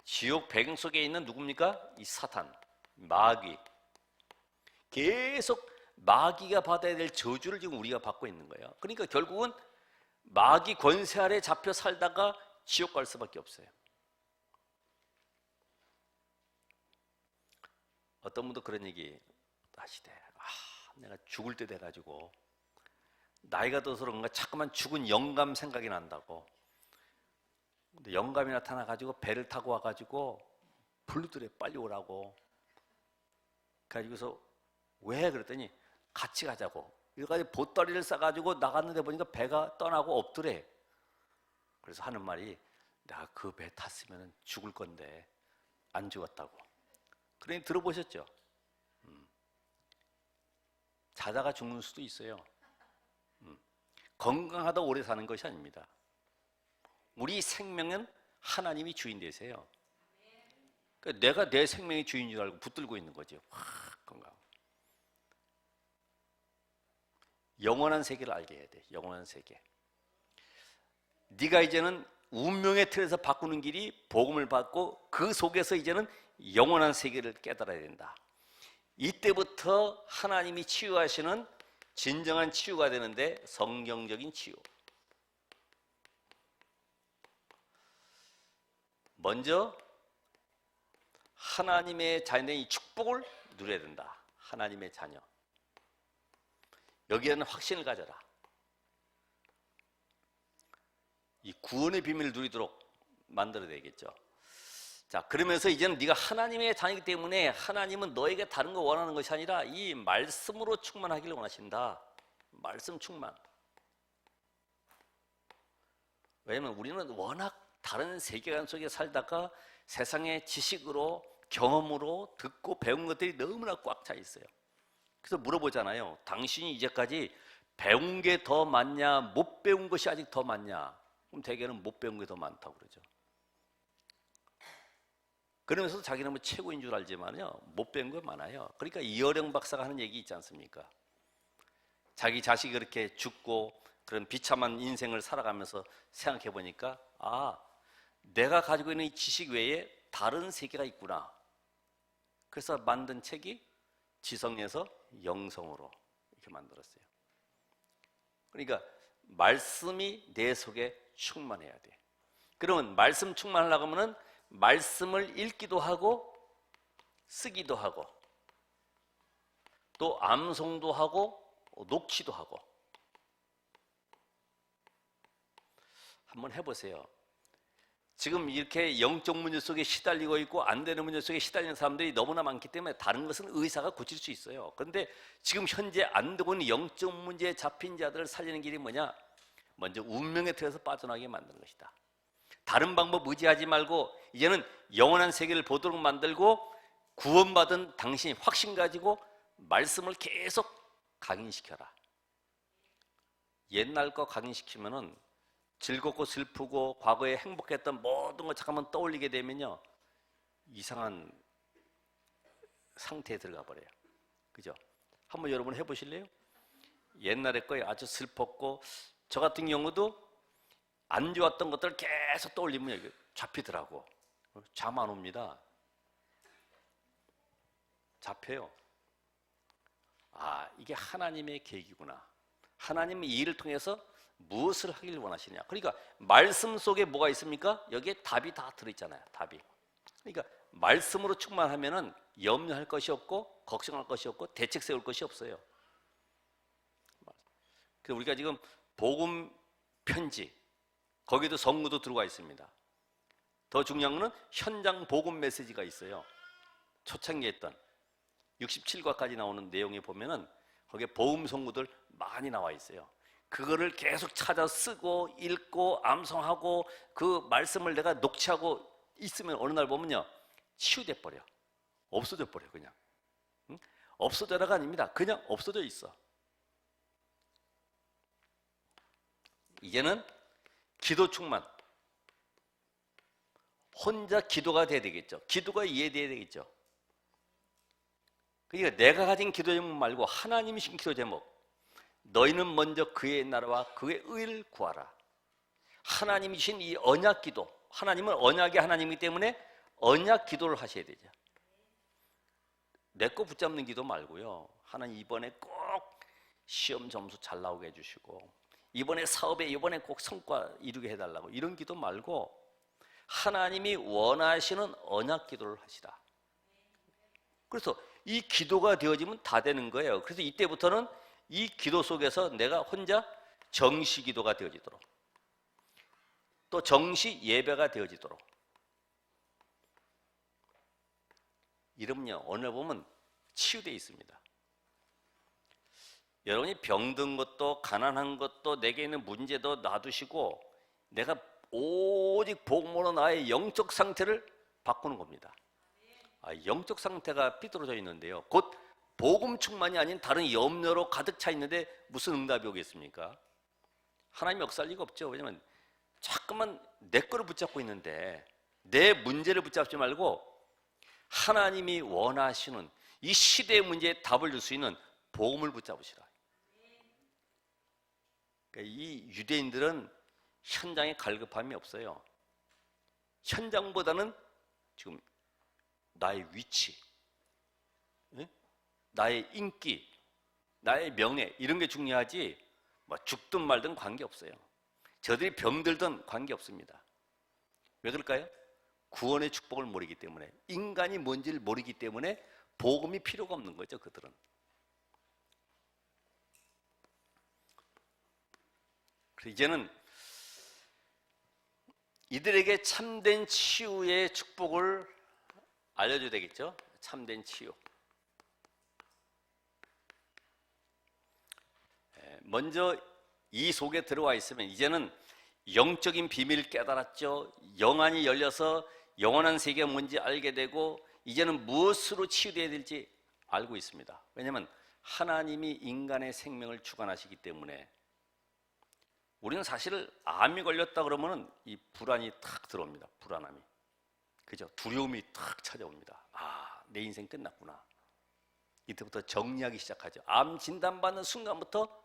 지옥 배경 속에 있는 누굽니까? 이 사탄, 마귀, 계속 마귀가 받아야 될 저주를 지금 우리가 받고 있는 거예요. 그러니까 결국은 마귀 권세 아래 잡혀 살다가 지옥 갈 수밖에 없어요. 어떤 분도 그런 얘기 하시대. 내가 죽을 때 돼가지고 나이가 들어서 그런가 자꾸만 죽은 영감 생각이 난다고. 근데 영감이 나타나가지고 배를 타고 와가지고 불르더래, 빨리 오라고. 그래가지고서 왜 그랬더니 같이 가자고. 이래가지고 보따리를 싸가지고 나갔는데 보니까 배가 떠나고 없더래. 그래서 하는 말이, 내가 그 배 탔으면 죽을 건데 안 죽었다고. 그러니 들어보셨죠? 자다가 죽는 수도 있어요. 건강하다 오래 사는 것이 아닙니다. 우리 생명은 하나님이 주인 되세요. 그러니까 내가 내 생명의 주인인 줄 알고 붙들고 있는 거죠. 건강. 영원한 세계를 알게 해야 돼. 영원한 세계. 네가 이제는 운명의 틀에서 바꾸는 길이 복음을 받고 그 속에서 이제는 영원한 세계를 깨달아야 된다. 이때부터 하나님이 치유하시는 진정한 치유가 되는데, 성경적인 치유. 먼저 하나님의 자녀의 축복을 누려야 된다. 하나님의 자녀. 여기에는 확신을 가져라. 이 구원의 비밀을 누리도록 만들어야 되겠죠. 자, 그러면서 이제는 네가 하나님의 자녀이기 때문에 하나님은 너에게 다른 거 원하는 것이 아니라 이 말씀으로 충만하기를 원하신다. 말씀 충만. 왜냐하면 우리는 워낙 다른 세계관 속에 살다가 세상의 지식으로 경험으로 듣고 배운 것들이 너무나 꽉 차 있어요. 그래서 물어보잖아요. 당신이 이제까지 배운 게 더 많냐, 못 배운 것이 아직 더 많냐? 그럼 대개는 못 배운 게 더 많다고 그러죠. 그러면서 자기는 뭐 최고인 줄 알지만요, 못 배운 거 많아요. 그러니까 이어령 박사가 하는 얘기 있지 않습니까? 자기 자식이 그렇게 죽고 그런 비참한 인생을 살아가면서 생각해 보니까 내가 가지고 있는 이 지식 외에 다른 세계가 있구나. 그래서 만든 책이 지성에서 영성으로 이렇게 만들었어요. 그러니까 말씀이 내 속에 충만해야 돼. 그러면 말씀 충만하려고 하면은 말씀을 읽기도 하고 쓰기도 하고 또 암송도 하고 녹취도 하고. 한번 해보세요. 지금 이렇게 영적 문제 속에 시달리고 있고 안 되는 문제 속에 시달리는 사람들이 너무나 많기 때문에 다른 것은 의사가 고칠 수 있어요. 그런데 지금 현재 안 되고 있는 영적 문제에 잡힌 자들을 살리는 길이 뭐냐? 먼저 운명의 틀에서 빠져나가게 만드는 것이다. 다른 방법 의지하지 말고 이제는 영원한 세계를 보도록 만들고 구원받은 당신이 확신 가지고 말씀을 계속 각인시켜라. 옛날 거 각인시키면은 즐겁고 슬프고 과거에 행복했던 모든 거 잠깐만 떠올리게 되면요, 이상한 상태에 들어가 버려요. 그죠? 한번 여러분 해보실래요? 옛날에 거에 아주 슬펐고, 저 같은 경우도 안 좋았던 것들을 계속 떠올리면 잡히더라고. 잠 안 옵니다. 잡혀요. 이게 하나님의 계획이구나. 하나님은 이 일을 통해서 무엇을 하길 원하시냐. 그러니까 말씀 속에 뭐가 있습니까? 여기에 답이 다 들어있잖아요. 답이. 그러니까 말씀으로 충만하면은 염려할 것이 없고 걱정할 것이 없고 대책 세울 것이 없어요. 그래서 우리가 지금 복음 편지, 거기도 성구도 들어가 있습니다. 더 중요한 것은 현장 복음 메시지가 있어요. 초창기에 했던 67과까지 나오는 내용에 보면은 거기에 복음 성구들 많이 나와 있어요. 그거를 계속 찾아 쓰고 읽고 암송하고 그 말씀을 내가 녹취하고 있으면 어느 날 보면요, 치유돼 버려. 없어져 버려. 그냥. 응? 없어져라가 아닙니다. 그냥 없어져 있어. 이제는 기도 충만. 혼자 기도가 돼야 되겠죠. 기도가 이해돼야 되겠죠. 그러니까 내가 가진 기도 제목 말고 하나님이 주신 기도 제목. 너희는 먼저 그의 나라와 그의 의를 구하라. 하나님이 주신 이 언약 기도. 하나님은 언약의 하나님이기 때문에 언약 기도를 하셔야 되죠. 내 거 붙잡는 기도 말고요. 하나님 이번에 꼭 시험 점수 잘 나오게 해주시고, 이번에 사업에 이번에 꼭 성과 이루게 해달라고, 이런 기도 말고 하나님이 원하시는 언약 기도를 하시라. 그래서 이 기도가 되어지면 다 되는 거예요. 그래서 이때부터는 이 기도 속에서 내가 혼자 정시 기도가 되어지도록, 또 정시 예배가 되어지도록. 이러면요, 오늘 보면 치유되어 있습니다. 여러분이 병든 것도 가난한 것도 내게 있는 문제도 놔두시고 내가 오직 복음으로 나의 영적 상태를 바꾸는 겁니다. 영적 상태가 삐뚤어져 있는데요, 곧 복음 충만이 아닌 다른 염려로 가득 차 있는데 무슨 응답이 오겠습니까? 하나님이 역사할 리가 없죠. 왜냐하면 자꾸만 내 거를 붙잡고 있는데 내 문제를 붙잡지 말고 하나님이 원하시는 이 시대의 문제에 답을 줄 수 있는 복음을 붙잡으시라. 그러니까 이 유대인들은 현장에 갈급함이 없어요. 현장보다는 지금 나의 위치, 나의 인기, 나의 명예, 이런 게 중요하지 뭐 죽든 말든 관계없어요. 저들이 병들든 관계없습니다. 왜 그럴까요? 구원의 축복을 모르기 때문에, 인간이 뭔지를 모르기 때문에 복음이 필요가 없는 거죠. 그들은. 그래서 이제는 이들에게 참된 치유의 축복을 알려줘야 되겠죠. 참된 치유. 먼저 이 속에 들어와 있으면 이제는 영적인 비밀을 깨달았죠. 영안이 열려서 영원한 세계가 뭔지 알게 되고, 이제는 무엇으로 치유되어야 될지 알고 있습니다. 왜냐하면 하나님이 인간의 생명을 주관하시기 때문에. 우리는 사실 암이 걸렸다 그러면은 이 불안이 탁 들어옵니다. 불안함이. 그죠? 두려움이 탁 찾아옵니다. 아, 내 인생 끝났구나. 이때부터 정리하기 시작하죠. 암 진단받는 순간부터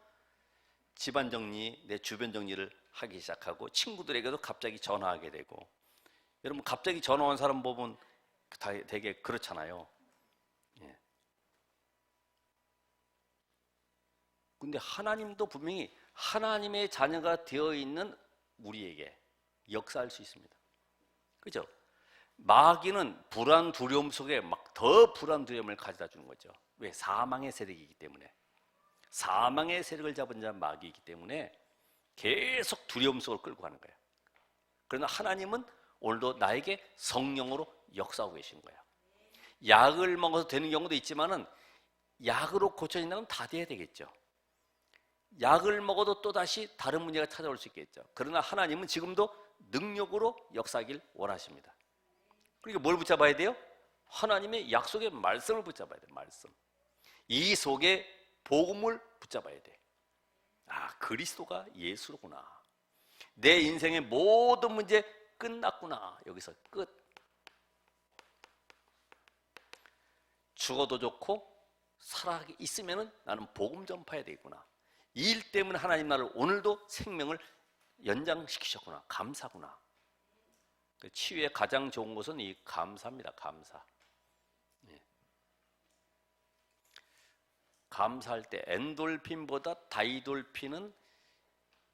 집안 정리, 내 주변 정리를 하기 시작하고, 친구들에게도 갑자기 전화하게 되고. 여러분, 갑자기 전화 온 사람 보면 되게 그렇잖아요. 예. 근데 하나님도 분명히 하나님의 자녀가 되어 있는 우리에게 역사할 수 있습니다. 그죠? 마귀는 불안, 두려움 속에 막 더 불안, 두려움을 가져다 주는 거죠. 왜? 사망의 세력이기 때문에. 사망의 세력을 잡은 자는 마귀이기 때문에 계속 두려움 속으로 끌고 가는 거예요. 그러나 하나님은 오늘도 나에게 성령으로 역사하고 계신 거예요. 약을 먹어서 되는 경우도 있지만은, 약으로 고쳐진다면 다 돼야 되겠죠. 약을 먹어도 또다시 다른 문제가 찾아올 수 있겠죠. 그러나 하나님은 지금도 능력으로 역사하길 원하십니다. 그러니까 뭘 붙잡아야 돼요? 하나님의 약속의 말씀을 붙잡아야 돼요. 말씀. 이 속에 복음을 붙잡아야 돼. 아, 그리스도가 예수로구나. 내 인생의 모든 문제 끝났구나. 여기서 끝. 죽어도 좋고 살아 있으면은 나는 복음 전파해야 되겠구나. 이 일 때문에 하나님 나를 오늘도 생명을 연장시키셨구나. 감사구나. 치유의 가장 좋은 것은 이 감사입니다. 감사. 예. 감사할 때 엔돌핀보다 다이돌핀은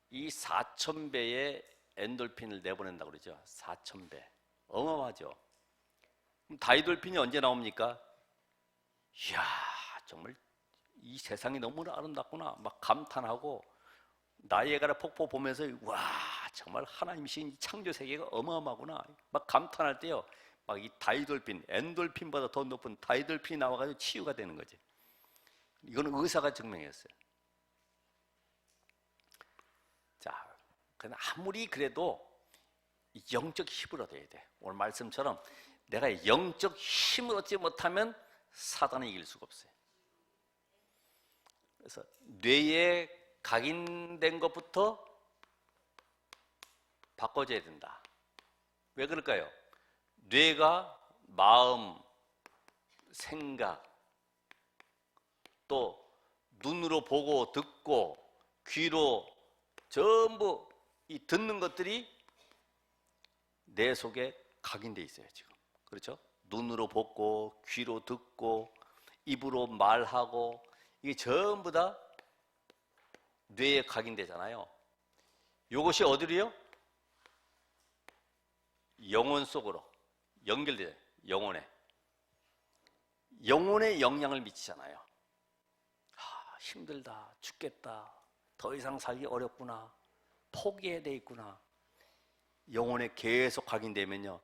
이 4,000배의 엔돌핀을 내보낸다고 그러죠. 4,000배. 어마어마하죠. 그럼 다이돌핀이 언제 나옵니까? 이야, 정말 이 세상이 너무나 아름답구나. 막 감탄하고, 나이아가라 폭포 보면서 와, 정말 하나님이신 창조 세계가 어마어마하구나. 막 감탄할 때요, 막 이 다이돌핀, 엔돌핀보다 더 높은 다이돌핀이 나와가지고 치유가 되는 거지. 이거는 의사가 증명했어요. 자, 그러나 아무리 그래도 영적 힘을 얻어야 돼. 오늘 말씀처럼 내가 영적 힘을 얻지 못하면 사단을 이길 수가 없어요. 그래서 뇌에 각인된 것부터 바꿔줘야 된다. 왜 그럴까요? 뇌가 마음, 생각, 또 눈으로 보고 듣고 귀로 전부 이 듣는 것들이 내 속에 각인돼 있어요. 지금. 그렇죠? 눈으로 보고 귀로 듣고 입으로 말하고, 이게 전부 다 뇌에 각인되잖아요. 이것이 어디로요? 영혼 속으로 연결돼요. 영혼에 영향을 미치잖아요. 힘들다, 죽겠다, 더 이상 살기 어렵구나, 포기해야 되겠구나. 영혼에 계속 각인되면요,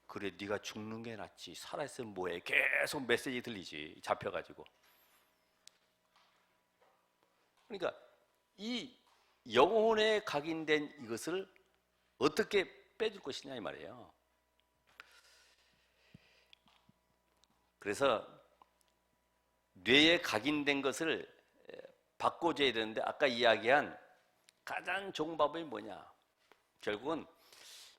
그래 네가 죽는 게 낫지, 살아있으면 뭐해. 계속 메시지 들리지, 잡혀가지고. 그러니까 이 영혼에 각인된 이것을 어떻게 빼줄 것이냐 이 말이에요. 그래서 뇌에 각인된 것을 바꿔줘야 되는데, 아까 이야기한 가장 좋은 방법이 뭐냐? 결국은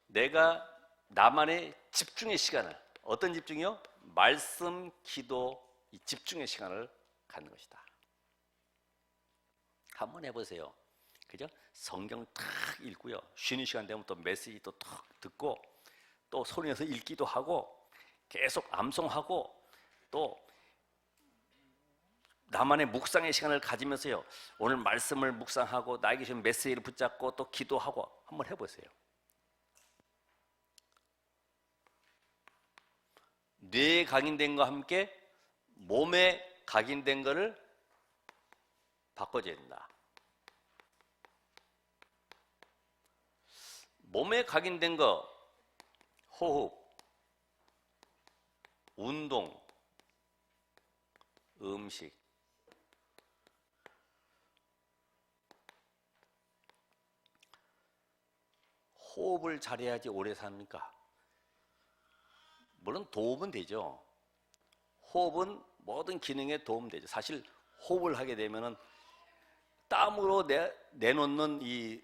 내가 나만의 집중의 시간을, 어떤 집중이요? 말씀, 기도, 이 집중의 시간을 갖는 것이다. 한번 해보세요. 그죠? 성경 탁 읽고요. 쉬는 시간 되면 또 메시지 또 탁 듣고, 또 소리내서 읽기도 하고, 계속 암송하고, 또 나만의 묵상의 시간을 가지면서요, 오늘 말씀을 묵상하고 나에게 주신 메시지를 붙잡고 또 기도하고 한번 해보세요. 뇌에 각인된 것과 함께 몸에 각인된 것을 바꿔줘야 된다. 몸에 각인된 거, 호흡, 운동, 음식. 호흡을 잘해야지 오래 삽니까? 물론 도움은 되죠. 호흡은 모든 기능에 도움되죠. 사실 호흡을 하게 되면은 땀으로 내놓는 이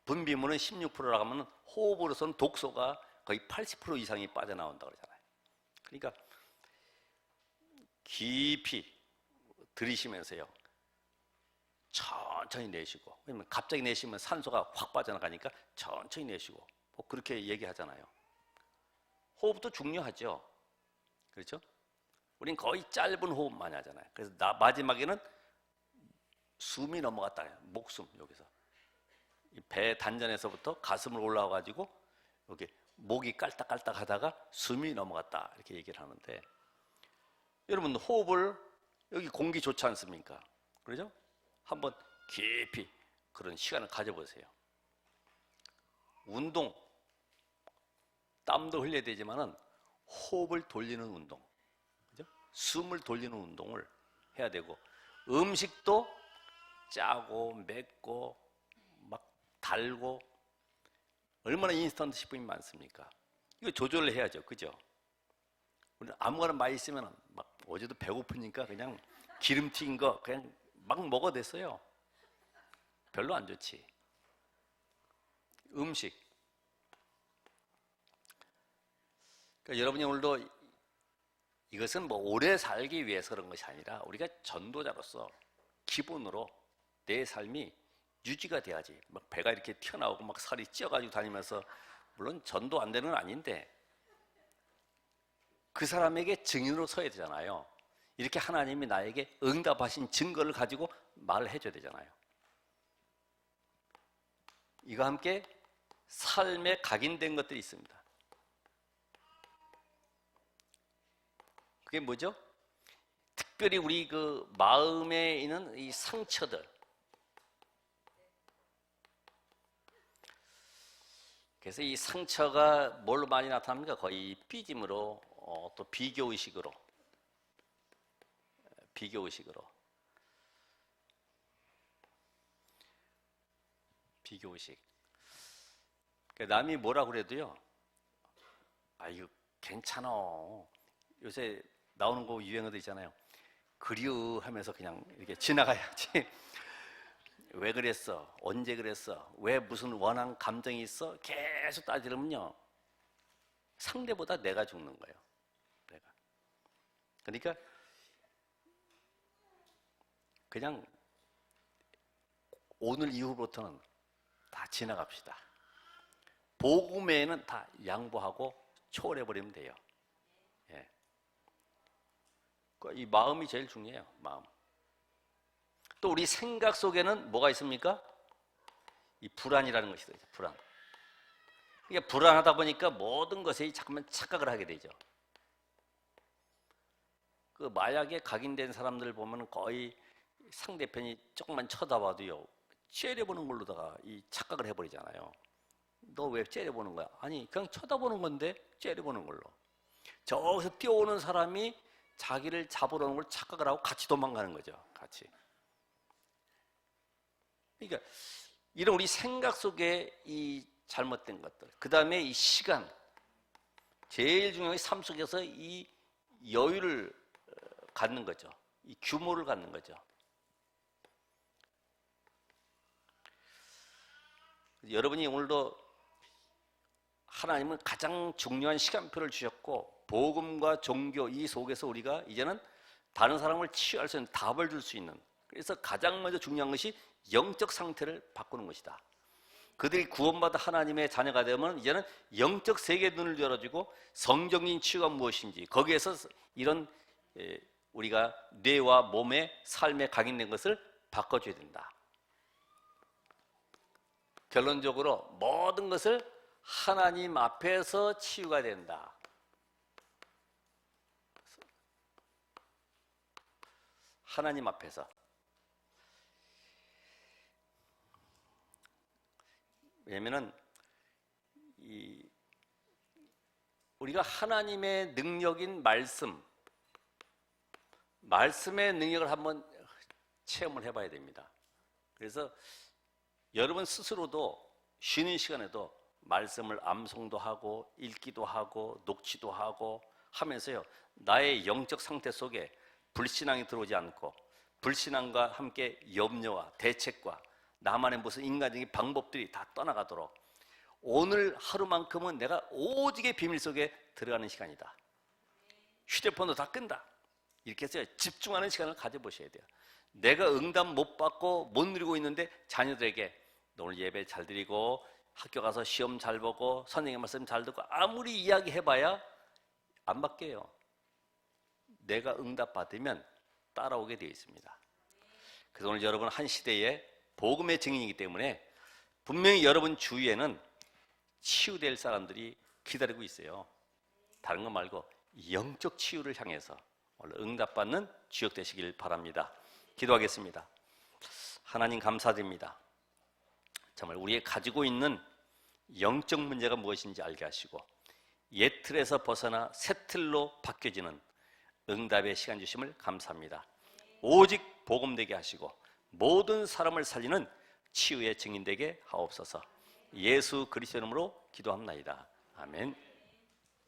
분비물은 16%라고 하면 호흡으로서는 독소가 거의 80% 이상이 빠져나온다고 그러잖아요. 그러니까 깊이 들이쉬면서요. 천천히 내쉬고, 왜냐면 갑자기 내쉬면 산소가 확 빠져나가니까 천천히 내쉬고, 뭐 그렇게 얘기하잖아요. 호흡도 중요하죠. 그렇죠? 우린 거의 짧은 호흡 많이 하잖아요. 그래서 마지막에는 숨이 넘어갔다. 목숨, 여기서. 배 단전에서부터 가슴을 올라와 가지고 여기 목이 깔딱깔딱 하다가 숨이 넘어갔다. 이렇게 얘기를 하는데, 여러분 호흡을, 여기 공기 좋지 않습니까? 그렇죠? 한번 깊이 그런 시간을 가져보세요. 운동, 땀도 흘려야 되지만은 호흡을 돌리는 운동, 그죠? 숨을 돌리는 운동을 해야 되고, 음식도 짜고 맵고 막 달고 얼마나 인스턴트 식품이 많습니까? 이거 조절을 해야죠, 그죠? 우리는 아무거나 많이 있으면 막 어제도 배고프니까 그냥 기름 튀긴 거 그냥 막 먹어댔어요. 별로 안 좋지. 음식. 그러니까 여러분이 오늘도 이것은 뭐 오래 살기 위해서 그런 것이 아니라 우리가 전도자로서 기본으로 내 삶이 유지가 돼야지. 막 배가 이렇게 튀어나오고 막 살이 찌어가지고 다니면서, 물론 전도 안 되는 건 아닌데 그 사람에게 증인으로 서야 되잖아요. 이렇게 하나님이 나에게 응답하신 증거를 가지고 말을 해줘야 되잖아요. 이와 함께 삶에 각인된 것들이 있습니다. 그게 뭐죠? 특별히 우리 그 마음에 있는 이 상처들. 그래서 이 상처가 뭘로 많이 나타납니까? 거의 삐짐으로, 또 비교의식으로. 비교의식으로. 비교의식. 그러니까 남이 뭐라 그래도요, 아, 이거 괜찮아. 요새 나오는 거 유행어도 있잖아요. 그리워 하면서 그냥 이렇게 지나가야지. 왜 그랬어? 언제 그랬어? 왜 무슨 원한 감정이 있어? 계속 따지려면요, 상대보다 내가 죽는 거예요. 내가. 그러니까 그냥 오늘 이후부터는 다 지나갑시다. 복음 외에는 다 양보하고 초월해버리면 돼요. 예. 이 마음이 제일 중요해요. 마음. 또 우리 생각 속에는 뭐가 있습니까? 이 불안이라는 것이 있어요. 불안. 그러니까 불안하다 보니까 모든 것에 자꾸만 착각을 하게 되죠. 그 마약에 각인된 사람들 보면 거의 상대편이 조금만 쳐다봐도요, 째려보는 걸로다가 이 착각을 해버리잖아요. 너 왜 째려보는 거야? 아니, 그냥 쳐다보는 건데 째려보는 걸로. 저기서 뛰어오는 사람이 자기를 잡으러 오는 걸 착각을 하고 같이 도망가는 거죠. 같이. 그러니까 이런 우리 생각 속에 이 잘못된 것들, 그 다음에 이 시간, 제일 중요한 삶 속에서 이 여유를 갖는 거죠. 이 규모를 갖는 거죠. 여러분이 오늘도 하나님은 가장 중요한 시간표를 주셨고, 복음과 종교 이 속에서 우리가 이제는 다른 사람을 치유할 수 있는 답을 줄 수 있는, 그래서 가장 먼저 중요한 것이 영적 상태를 바꾸는 것이다. 그들이 구원받아 하나님의 자녀가 되면 이제는 영적 세계의 눈을 열어주고 성경적인 치유가 무엇인지, 거기에서 이런 우리가 뇌와 몸의 삶에 각인된 것을 바꿔줘야 된다. 결론적으로 모든 것을 하나님 앞에서 치유가 된다. 하나님 앞에서. 왜냐면은 우리가 하나님의 능력인 말씀의 능력을 한번 체험을 해봐야 됩니다. 그래서 여러분 스스로도 쉬는 시간에도 말씀을 암송도 하고 읽기도 하고 녹취도 하고 하면서요, 나의 영적 상태 속에 불신앙이 들어오지 않고 불신앙과 함께 염려와 대책과 나만의 무슨 인간적인 방법들이 다 떠나가도록 오늘 하루만큼은 내가 오직의 비밀 속에 들어가는 시간이다. 휴대폰도 다 끈다. 이렇게 해서 집중하는 시간을 가져보셔야 돼요. 내가 응답 못 받고 못 누리고 있는데 자녀들에게 오늘 예배 잘 드리고 학교 가서 시험 잘 보고 선생님 말씀 잘 듣고 아무리 이야기해봐야 안 바뀌어요. 내가 응답 받으면 따라오게 되어 있습니다. 그래서 오늘 여러분 한 시대의 복음의 증인이기 때문에 분명히 여러분 주위에는 치유될 사람들이 기다리고 있어요. 다른 거 말고 영적 치유를 향해서 오늘 응답받는 주역 되시길 바랍니다. 기도하겠습니다. 하나님 감사드립니다. 정말 우리의 가지고 있는 영적 문제가 무엇인지 알게 하시고 옛 틀에서 벗어나 새 틀로 바뀌어지는 응답의 시간 주심을 감사합니다. 오직 복음되게 하시고 모든 사람을 살리는 치유의 증인되게 하옵소서. 예수 그리스도 이름으로 기도합나이다. 아멘.